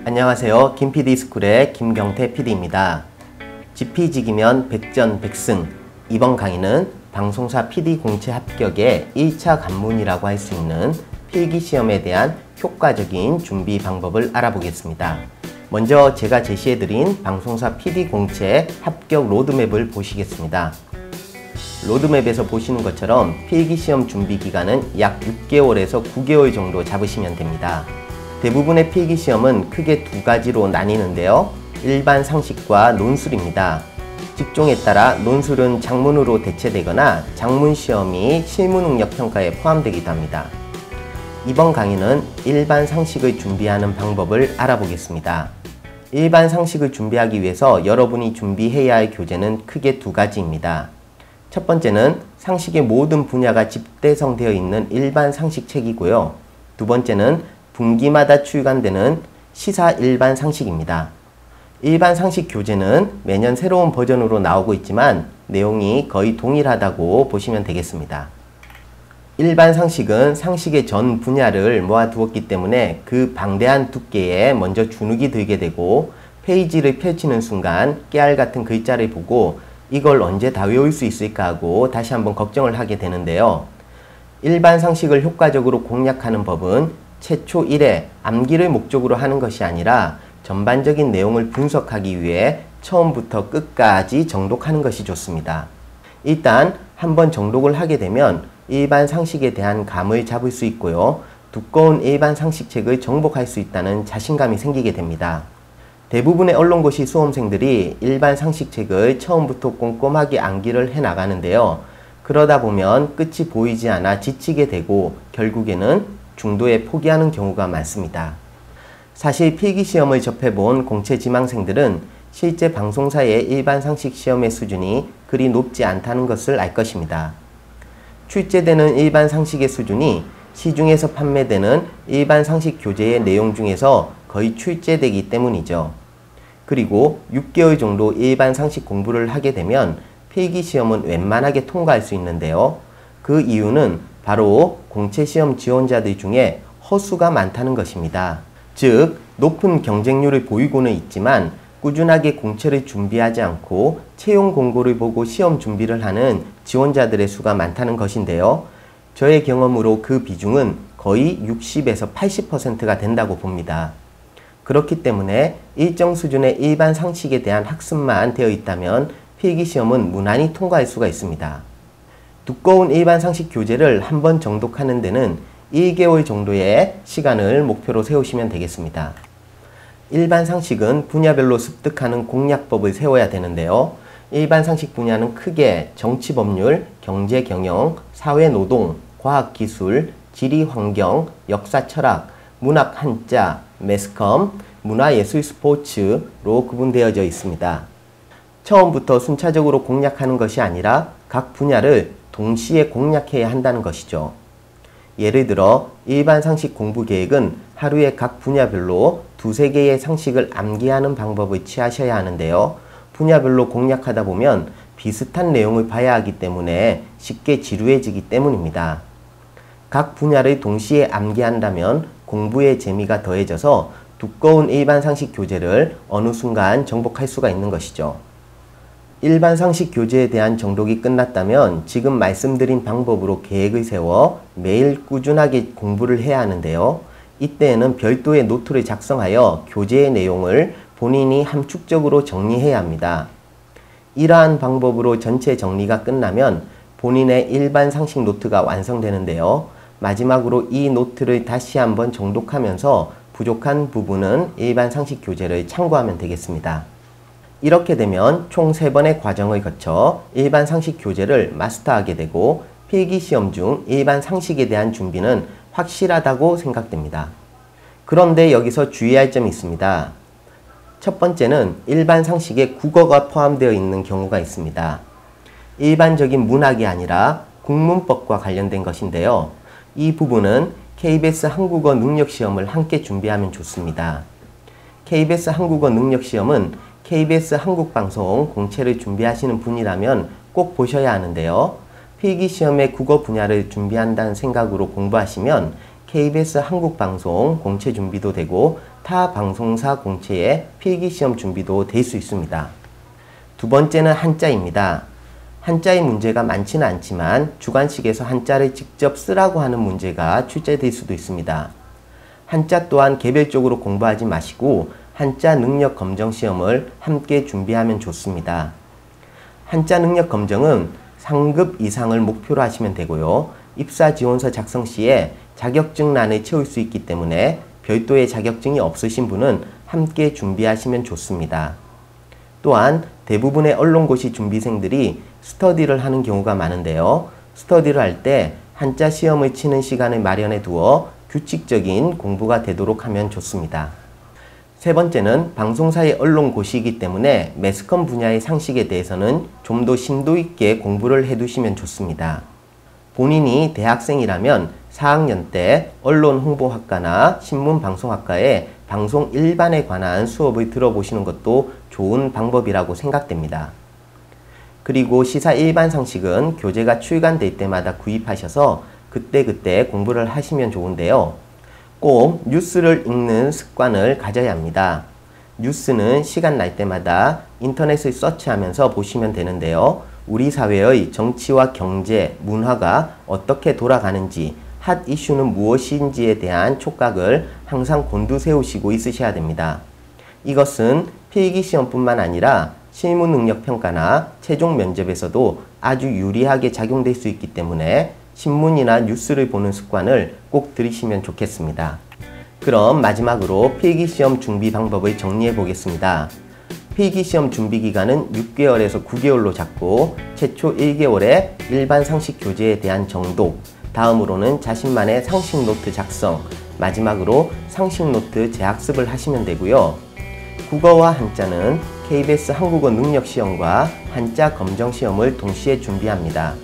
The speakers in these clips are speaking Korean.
안녕하세요. 김PD스쿨의 김경태 PD입니다. 지피지기면 백전백승. 이번 강의는 방송사 PD 공채 합격의 1차 관문이라고 할 수 있는 필기시험에 대한 효과적인 준비 방법을 알아보겠습니다. 먼저 제가 제시해드린 방송사 PD 공채 합격 로드맵을 보시겠습니다. 로드맵에서 보시는 것처럼 필기시험 준비 기간은 약 6개월에서 9개월 정도 잡으시면 됩니다. 대부분의 필기시험은 크게 두 가지로 나뉘는데요. 일반 상식과 논술입니다. 직종에 따라 논술은 작문으로 대체되거나 작문시험이 실무능력 평가에 포함되기도 합니다. 이번 강의는 일반 상식을 준비하는 방법을 알아보겠습니다. 일반 상식을 준비하기 위해서 여러분이 준비해야 할 교재는 크게 두 가지입니다. 첫 번째는 상식의 모든 분야가 집대성되어 있는 일반 상식 책이고요. 두 번째는 분기마다 출간되는 시사 일반 상식입니다. 일반 상식 교재는 매년 새로운 버전으로 나오고 있지만 내용이 거의 동일하다고 보시면 되겠습니다. 일반 상식은 상식의 전 분야를 모아두었기 때문에 그 방대한 두께에 먼저 주눅이 들게 되고 페이지를 펼치는 순간 깨알 같은 글자를 보고 이걸 언제 다 외울 수 있을까 하고 다시 한번 걱정을 하게 되는데요. 일반 상식을 효과적으로 공략하는 법은 최초 1회 암기를 목적으로 하는 것이 아니라 전반적인 내용을 분석하기 위해 처음부터 끝까지 정독하는 것이 좋습니다. 일단 한번 정독을 하게 되면 일반 상식에 대한 감을 잡을 수 있고요. 두꺼운 일반 상식책을 정복할 수 있다는 자신감이 생기게 됩니다. 대부분의 언론고시 수험생들이 일반 상식책을 처음부터 꼼꼼하게 암기를 해나가는데요. 그러다 보면 끝이 보이지 않아 지치게 되고 결국에는 중도에 포기하는 경우가 많습니다. 사실 필기시험을 접해본 공채 지망생들은 실제 방송사의 일반 상식 시험의 수준이 그리 높지 않다는 것을 알 것입니다. 출제되는 일반 상식의 수준이 시중에서 판매되는 일반 상식 교재의 내용 중에서 거의 출제되기 때문이죠. 그리고 6개월 정도 일반 상식 공부를 하게 되면 필기시험은 웬만하게 통과할 수 있는데요. 그 이유는 바로 공채시험 지원자들 중에 허수가 많다는 것입니다. 즉, 높은 경쟁률을 보이고는 있지만 꾸준하게 공채를 준비하지 않고 채용 공고를 보고 시험 준비를 하는 지원자들의 수가 많다는 것인데요. 저의 경험으로 그 비중은 거의 60에서 80%가 된다고 봅니다. 그렇기 때문에 일정 수준의 일반 상식에 대한 학습만 되어 있다면 필기시험은 무난히 통과할 수가 있습니다. 두꺼운 일반 상식 교재를 한번 정독하는 데는 1개월 정도의 시간을 목표로 세우시면 되겠습니다. 일반 상식은 분야별로 습득하는 공략법을 세워야 되는데요. 일반 상식 분야는 크게 정치법률, 경제경영, 사회노동, 과학기술, 지리환경, 역사철학, 문학 한자, 매스컴, 문화예술 스포츠로 구분되어져 있습니다. 처음부터 순차적으로 공략하는 것이 아니라 각 분야를 동시에 공략해야 한다는 것이죠. 예를 들어 일반 상식 공부 계획은 하루에 각 분야별로 두세 개의 상식을 암기하는 방법을 취하셔야 하는데요. 분야별로 공략하다 보면 비슷한 내용을 봐야 하기 때문에 쉽게 지루해지기 때문입니다. 각 분야를 동시에 암기한다면 공부의 재미가 더해져서 두꺼운 일반 상식 교재를 어느 순간 정복할 수가 있는 것이죠. 일반 상식 교재에 대한 정독이 끝났다면 지금 말씀드린 방법으로 계획을 세워 매일 꾸준하게 공부를 해야 하는데요. 이때에는 별도의 노트를 작성하여 교재의 내용을 본인이 함축적으로 정리해야 합니다. 이러한 방법으로 전체 정리가 끝나면 본인의 일반 상식 노트가 완성되는데요. 마지막으로 이 노트를 다시 한번 정독하면서 부족한 부분은 일반 상식 교재를 참고하면 되겠습니다. 이렇게 되면 총 3번의 과정을 거쳐 일반 상식 교재를 마스터하게 되고 필기시험 중 일반 상식에 대한 준비는 확실하다고 생각됩니다. 그런데 여기서 주의할 점이 있습니다. 첫 번째는 일반 상식에 국어가 포함되어 있는 경우가 있습니다. 일반적인 문학이 아니라 국문법과 관련된 것인데요. 이 부분은 KBS 한국어 능력시험을 함께 준비하면 좋습니다. KBS 한국어 능력시험은 KBS 한국방송 공채를 준비하시는 분이라면 꼭 보셔야 하는데요. 필기시험의 국어 분야를 준비한다는 생각으로 공부하시면 KBS 한국방송 공채 준비도 되고 타 방송사 공채의 필기시험 준비도 될 수 있습니다. 두 번째는 한자입니다. 한자의 문제가 많지는 않지만 주관식에서 한자를 직접 쓰라고 하는 문제가 출제될 수도 있습니다. 한자 또한 개별적으로 공부하지 마시고 한자 능력 검정 시험을 함께 준비하면 좋습니다. 한자 능력 검정은 상급 이상을 목표로 하시면 되고요. 입사 지원서 작성 시에 자격증란을 채울 수 있기 때문에 별도의 자격증이 없으신 분은 함께 준비하시면 좋습니다. 또한 대부분의 언론고시 준비생들이 스터디를 하는 경우가 많은데요. 스터디를 할 때 한자 시험을 치는 시간을 마련해 두어 규칙적인 공부가 되도록 하면 좋습니다. 세 번째는 방송사의 언론고시이기 때문에 매스컴 분야의 상식에 대해서는 좀 더 심도 있게 공부를 해두시면 좋습니다. 본인이 대학생이라면 4학년 때 언론홍보학과나 신문방송학과의 방송 일반에 관한 수업을 들어보시는 것도 좋은 방법이라고 생각됩니다. 그리고 시사 일반 상식은 교재가 출간될 때마다 구입하셔서 그때그때 공부를 하시면 좋은데요. 꼭 뉴스를 읽는 습관을 가져야 합니다. 뉴스는 시간 날 때마다 인터넷을 서치하면서 보시면 되는데요. 우리 사회의 정치와 경제, 문화가 어떻게 돌아가는지, 핫 이슈는 무엇인지에 대한 촉각을 항상 곤두세우시고 있으셔야 됩니다. 이것은 필기시험뿐만 아니라 실무능력평가나 최종 면접에서도 아주 유리하게 작용될 수 있기 때문에 신문이나 뉴스를 보는 습관을 꼭 들이시면 좋겠습니다. 그럼 마지막으로 필기시험 준비 방법을 정리해 보겠습니다. 필기시험 준비 기간은 6개월에서 9개월로 잡고 최초 1개월에 일반 상식 교재에 대한 정독, 다음으로는 자신만의 상식 노트 작성, 마지막으로 상식 노트 재학습을 하시면 되고요. 국어와 한자는 KBS 한국어 능력시험과 한자 검정시험을 동시에 준비합니다.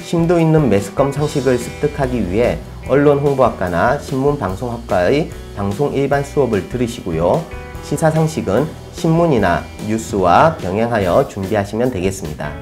심도 있는 매스컴 상식을 습득하기 위해 언론홍보학과나 신문방송학과의 방송 일반 수업을 들으시고요. 시사상식은 신문이나 뉴스와 병행하여 준비하시면 되겠습니다.